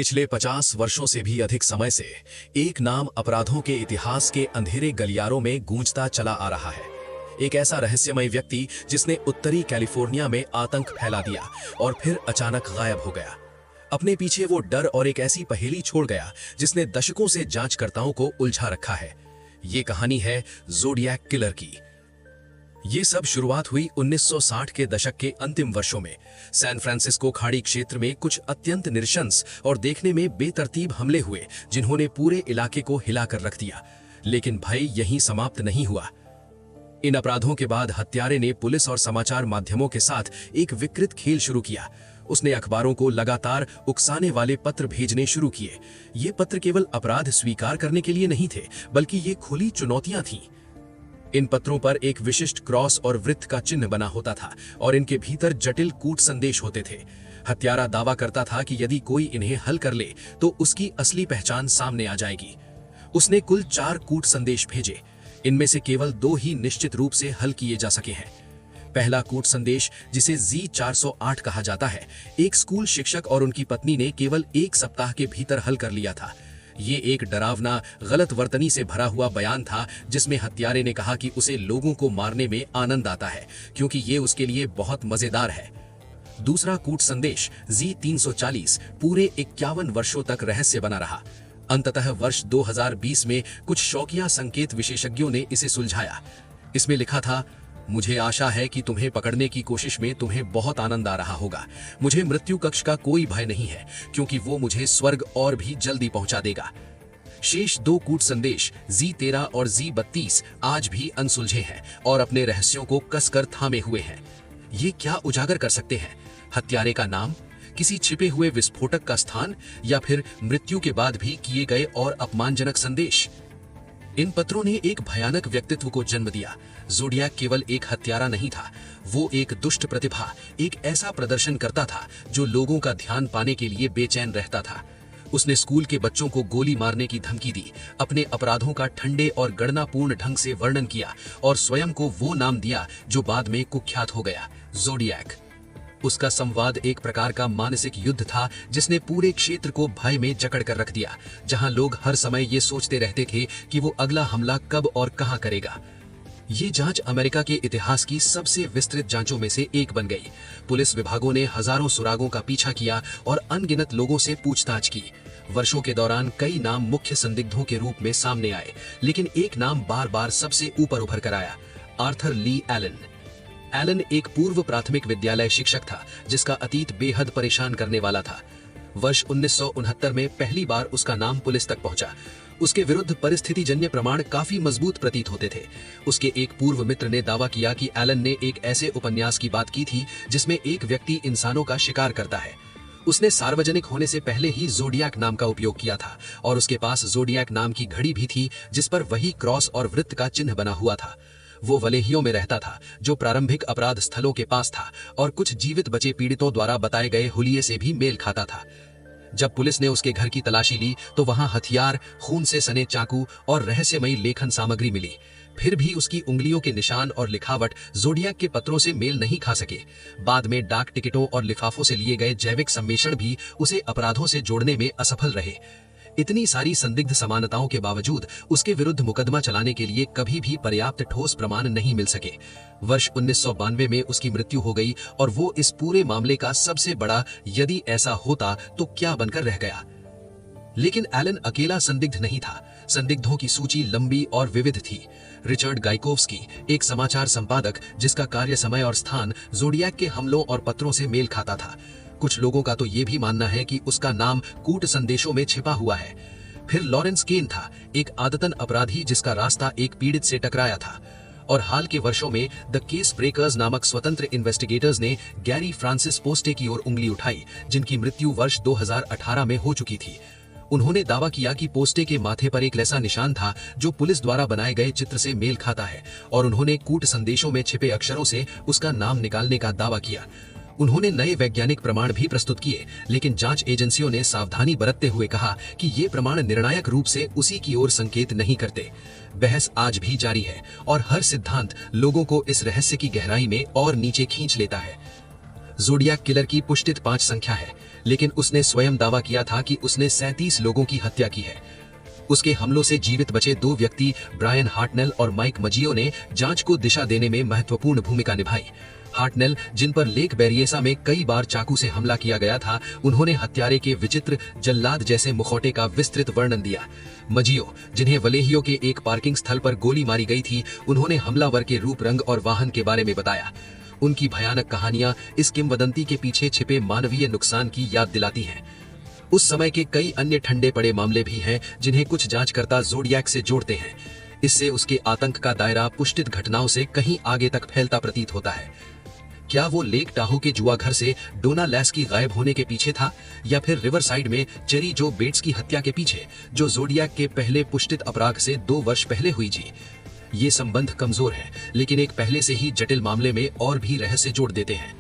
पिछले 50 वर्षों से भी अधिक समय से एक नाम अपराधों के इतिहास के अंधेरे गलियारों में गूंजता चला आ रहा है। एक ऐसा रहस्यमय व्यक्ति जिसने उत्तरी कैलिफोर्निया में आतंक फैला दिया और फिर अचानक गायब हो गया। अपने पीछे वो डर और एक ऐसी पहेली छोड़ गया जिसने दशकों से जांचकर्ताओं को उलझा रखा है। ये कहानी है ज़ोडिएक किलर की। ये सब शुरुआत हुई 1960 के दशक के अंतिम वर्षों में सैन फ्रांसिस्को खाड़ी क्षेत्र में कुछ अत्यंत नृशंस और देखने में बेतरतीब हमले हुए जिन्होंने पूरे इलाके को हिलाकर रख दिया। लेकिन भय यहीं समाप्त नहीं हुआ। इन अपराधों के बाद हत्यारे ने पुलिस और समाचार माध्यमों के साथ एक विकृत खेल शुरू किया। उसने अखबारों को लगातार उकसाने वाले पत्र भेजने शुरू किए। ये पत्र केवल अपराध स्वीकार करने के लिए नहीं थे, बल्कि ये खुली चुनौतियां थीं। इन पत्रों पर एक विशिष्ट क्रॉस और वृत्त का चिन्ह बना होता था और इनके भीतर जटिल कूट संदेश होते थे। हत्यारा दावा करता था कि यदि कोई इन्हें हल कर ले तो उसकी असली पहचान सामने आ जाएगी। उसने कुल 4 कूट संदेश भेजे। इनमें से केवल 2 ही निश्चित रूप से हल किए जा सके हैं। पहला कूट संदेश, जिसे Z408 कहा जाता है, एक स्कूल शिक्षक और उनकी पत्नी ने केवल 1 सप्ताह के भीतर हल कर लिया था। ये एक डरावना, गलत वर्तनी से भरा हुआ बयान था जिसमें हत्यारे ने कहा कि उसे लोगों को मारने में आनंद आता है क्योंकि ये उसके लिए बहुत मजेदार है। दूसरा कूट संदेश Z340 पूरे 51 वर्षों तक रहस्य बना रहा। अंततः वर्ष 2020 में कुछ शौकिया संकेत विशेषज्ञों ने इसे सुलझाया। इसमें लिखा था, मुझे आशा है कि तुम्हें पकड़ने की कोशिश में तुम्हें बहुत आनंद आ रहा होगा। मुझे मृत्यु कक्ष का कोई भय नहीं है क्योंकि वो मुझे स्वर्ग और भी जल्दी पहुंचा देगा। शेष 2 कूट संदेश Z13 और Z32 आज भी अनसुलझे हैं और अपने रहस्यों को कसकर थामे हुए हैं। ये क्या उजागर कर सकते हैं? हत्यारे का नाम, किसी छिपे हुए विस्फोटक का स्थान, या फिर मृत्यु के बाद भी किए गए और अपमानजनक संदेश? इन पत्रों ने एक भयानक व्यक्तित्व को जन्म दिया। ज़ोडिएक केवल एक हत्यारा नहीं था, वो एक दुष्ट प्रतिभा, एक ऐसा प्रदर्शन करता था जो लोगों का ध्यान पाने के लिए बेचैन रहता था। उसने स्कूल के बच्चों को गोली मारने की धमकी दी, अपने अपराधों का ठंडे और गणनापूर्ण ढंग से वर्णन किया और स्वयं को वो नाम दिया जो बाद में कुख्यात हो गया, ज़ोडिएक। उसका संवाद एक प्रकार का मानसिक युद्ध था जिसने पूरे क्षेत्र को भय में जकड़ कर रख दिया, जहां लोग हर समय ये सोचते रहते थे कि वो अगला हमला कब और कहां करेगा। ये जांच अमेरिका के इतिहास की सबसे विस्तृत जांचों में से एक बन गई। पुलिस विभागों ने हजारों सुरागों का पीछा किया और अनगिनत लोगों से पूछताछ की। वर्षों के दौरान कई नाम मुख्य संदिग्धों के रूप में सामने आए, लेकिन एक नाम बार बार सबसे ऊपर उभर कर आया, आर्थर ली एलन। एलन एक पूर्व प्राथमिक विद्यालय शिक्षक था जिसका अतीत बेहद परेशान करने वाला था। वर्ष 1969 में पहली बार उसका नाम पुलिस तक पहुंचा। उसके विरुद्ध परिस्थितिजन्य प्रमाण काफी मजबूत प्रतीत होते थे। उसके एक पूर्व मित्र ने दावा किया कि एलन ने एक ऐसे उपन्यास की बात की थी जिसमें एक व्यक्ति इंसानों का शिकार करता है। उसने सार्वजनिक होने से पहले ही ज़ोडिएक नाम का उपयोग किया था और उसके पास ज़ोडिएक नाम की घड़ी भी थी जिस पर वही क्रॉस और वृत्त का चिन्ह बना हुआ था। वो वलेहियों में रहता था जो प्रारंभिक अपराध स्थलों के पास था और कुछ जीवित बचे पीड़ितों द्वारा बताए गए हुलिये से भी मेल खाता था। जब पुलिस ने उसके घर की तलाशी ली तो वहां हथियार, खून से सने चाकू और रहस्यमयी लेखन सामग्री मिली। फिर भी उसकी उंगलियों के निशान और लिखावट ज़ोडिएक के पत्रों से मेल नहीं खा सके। बाद में डाक टिकटों और लिफाफों से लिए गए जैविक सम्मेषण भी उसे अपराधों से जोड़ने में असफल रहे। इतनी सारी संदिग्ध समानताओं के बावजूद उसके विरुद्ध मुकदमा चलाने के लिए कभी भी पर्याप्त ठोस प्रमाण नहीं मिल सके। वर्ष 1992 में उसकी मृत्यु हो गई और वो इस पूरे मामले का सबसे बड़ा यदि ऐसा होता तो क्या बनकर रह गया। लेकिन एलन अकेला संदिग्ध नहीं था। संदिग्धों की सूची लंबी और विविध थी। रिचर्ड गाइकोव्स्की, एक समाचार संपादक जिसका कार्य समय और स्थान ज़ोडिएक के हमलों और पत्रों से मेल खाता था। कुछ लोगों का तो ये भी मानना है कि उसका नाम कूट संदेशों में छिपा हुआ है। फिर लॉरेंस केन था, एक आदतन अपराधी जिसका रास्ता एक पीड़ित से टकराया था। और हाल के वर्षों में द केस ब्रेकर्स नामक स्वतंत्र इन्वेस्टिगेटर्स ने गैरी फ्रांसिस पोस्टे की ओर उंगली उठाई, जिनकी मृत्यु वर्ष 2018 में हो चुकी थी। उन्होंने दावा किया कि पोस्टे के माथे पर एक ऐसा निशान था जो पुलिस द्वारा बनाए गए चित्र से मेल खाता है और उन्होंने कूट संदेशों में छिपे अक्षरों से उसका नाम निकालने का दावा किया। उन्होंने नए वैज्ञानिक प्रमाण भी प्रस्तुत किए, लेकिन जांच एजेंसियों ने सावधानी बरतते हुए कहा कि ये प्रमाण निर्णायक रूप से उसी की ओर संकेत नहीं करते। बहस आज भी जारी है और हर सिद्धांत लोगों को इस रहस्य की गहराई में और नीचे खींच लेता है। ज़ोडिएक किलर की पुष्टित 5 संख्या है। लेकिन उसने स्वयं दावा किया था कि उसने 37 लोगों की हत्या की है। उसके हमलों से जीवित बचे 2 व्यक्ति ब्रायन हार्टनेल और माइक मजियो ने जांच को दिशा देने में महत्वपूर्ण भूमिका निभाई। हार्टनेल, जिन पर लेक बेरिएसा में कई बार चाकू से हमला किया गया था, उन्होंने हत्यारे के विचित्र जल्लाद जैसे मुखौटे का विस्तृत वर्णन दिया। मजियो, जिन्हें वलेहियो के एक पार्किंग स्थल पर गोली मारी गई थी, उन्होंने हमलावर के रूप, रंग और वाहन के बारे में बताया। उनकी भयानक कहानियां इस किंवदंती के पीछे छिपे मानवीय नुकसान की याद दिलाती हैं। उस समय के कई अन्य ठंडे पड़े मामले भी हैं जिन्हें कुछ जांचकर्ता ज़ोडियाक से जोड़ते हैं। इससे उसके आतंक का दायरा पुष्टित घटनाओं से कहीं आगे तक फैलता प्रतीत होता है। क्या वो लेक टाहो के जुआ घर से डोना लैस्की गायब होने के पीछे था, या फिर रिवरसाइड में चेरी जो बेट्स की हत्या के पीछे, जो ज़ोडियाक के पहले पुष्टित अपराध से 2 वर्ष पहले हुई जी? ये संबंध कमजोर है, लेकिन एक पहले से ही जटिल मामले में और भी रहस्य जोड़ देते हैं।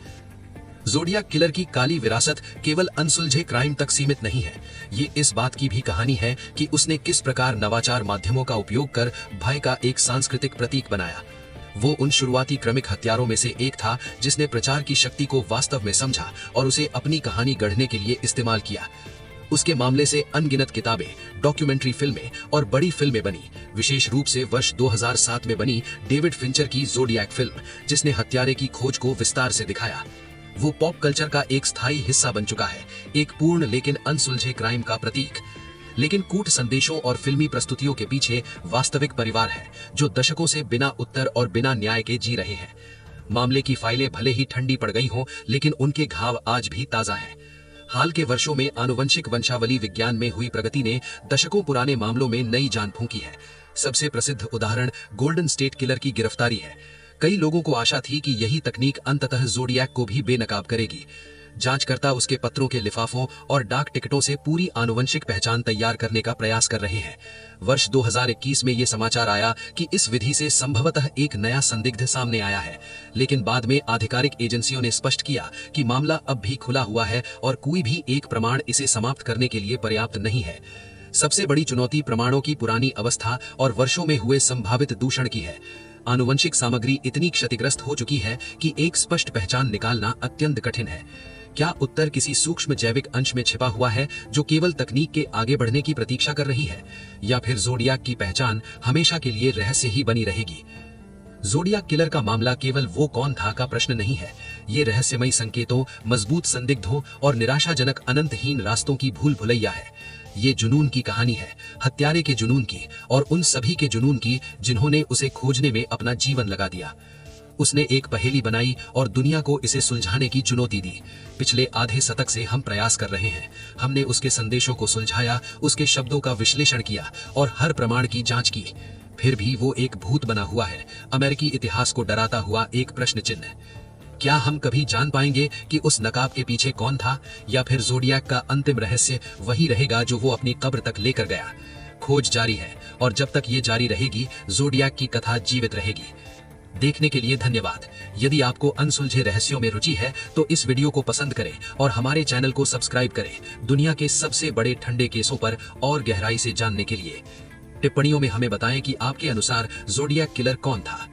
ज़ोडियाक किलर की काली विरासत केवल अनसुलझे क्राइम तक सीमित नहीं है। ये इस बात की भी कहानी है कि उसने किस प्रकार नवाचार माध्यमों का उपयोग कर भय का एक सांस्कृतिक प्रतीक बनाया। वो उन शुरुआती क्रमिक हत्यारों में से एक था जिसने प्रचार की शक्ति को वास्तव में समझा और उसे अपनी कहानी गढ़ने के लिए इस्तेमाल किया। उसके मामले से अनगिनत किताबें, डॉक्यूमेंट्री फिल्में और बड़ी फिल्में बनी, विशेष रूप से वर्ष 2007 में बनी डेविड फिंचर की ज़ोडियाक फिल्म, जिसने हत्यारे की खोज को विस्तार से दिखाया। वो पॉप कल्चर का एक स्थायी हिस्सा बन चुका है, एक पूर्ण लेकिन अनसुलझे क्राइम का प्रतीक। लेकिन कूट संदेशों और फिल्मी प्रस्तुतियों के पीछे वास्तविक परिवार है, जो दशकों से बिना उत्तर और बिना न्याय के जी रहे हैं। मामले की फाइलें भले ही ठंडी पड़ गई हों, लेकिन उनके घाव आज भी ताजा हैं। हाल के वर्षों में आनुवंशिक वंशावली विज्ञान में हुई प्रगति ने दशकों पुराने मामलों में नई जान फूंकी है। सबसे प्रसिद्ध उदाहरण गोल्डन स्टेट किलर की गिरफ्तारी है। कई लोगों को आशा थी कि यही तकनीक अंततः ज़ोडियाक को भी बेनकाब करेगी। जांचकर्ता उसके पत्रों के लिफाफों और डाक टिकटों से पूरी आनुवंशिक पहचान तैयार करने का प्रयास कर रहे हैं। वर्ष 2021 में ये समाचार आया कि इस विधि से संभवतः एक नया संदिग्ध सामने आया है, लेकिन बाद में आधिकारिक एजेंसियों ने स्पष्ट किया कि मामला अब भी खुला हुआ है और कोई भी एक प्रमाण इसे समाप्त करने के लिए पर्याप्त नहीं है। सबसे बड़ी चुनौती प्रमाणों की पुरानी अवस्था और वर्षों में हुए संभावित दूषण की है। आनुवंशिक सामग्री इतनी क्षतिग्रस्त हो चुकी है कि एक स्पष्ट पहचान निकालना अत्यंत कठिन है। क्या उत्तर किसी सूक्ष्म जैविक अंश में छिपा हुआ है जो केवल तकनीक के आगे बढ़ने की प्रतीक्षा कर रही है, या फिर ज़ोडियाक की पहचान हमेशा के लिए रहस्य ही बनी रहेगी? ज़ोडियाक किलर का मामला केवल वो कौन था का प्रश्न नहीं है। ये रहस्यमयी संकेतों, मजबूत संदिग्धों और निराशाजनक अनंतहीन रास्तों की भूल भुलैया है। ये जुनून की कहानी है, हत्यारे के जुनून की, और उन सभी के जुनून की जिन्होंने उसे खोजने में अपना जीवन लगा दिया। उसने एक पहेली बनाई और दुनिया को इसे सुलझाने की चुनौती दी। पिछले आधे शतक से हम प्रयास कर रहे हैं। हमने उसके संदेशों को सुलझाया, उसके शब्दों का विश्लेषण किया और हर प्रमाण की जांच की। फिर भी वो एक भूत बना हुआ है, अमेरिकी इतिहास को डराता हुआ एक प्रश्न चिन्ह। क्या हम कभी जान पाएंगे कि उस नकाब के पीछे कौन था, या फिर ज़ोडियाक का अंतिम रहस्य वही रहेगा जो वो अपनी कब्र तक लेकर गया? खोज जारी है, और जब तक ये जारी रहेगी, ज़ोडियाक की कथा जीवित रहेगी। देखने के लिए धन्यवाद। यदि आपको अनसुलझे रहस्यों में रुचि है तो इस वीडियो को पसंद करें और हमारे चैनल को सब्सक्राइब करें दुनिया के सबसे बड़े ठंडे केसों पर और गहराई से जानने के लिए। टिप्पणियों में हमें बताएं कि आपके अनुसार ज़ोडियाक किलर कौन था।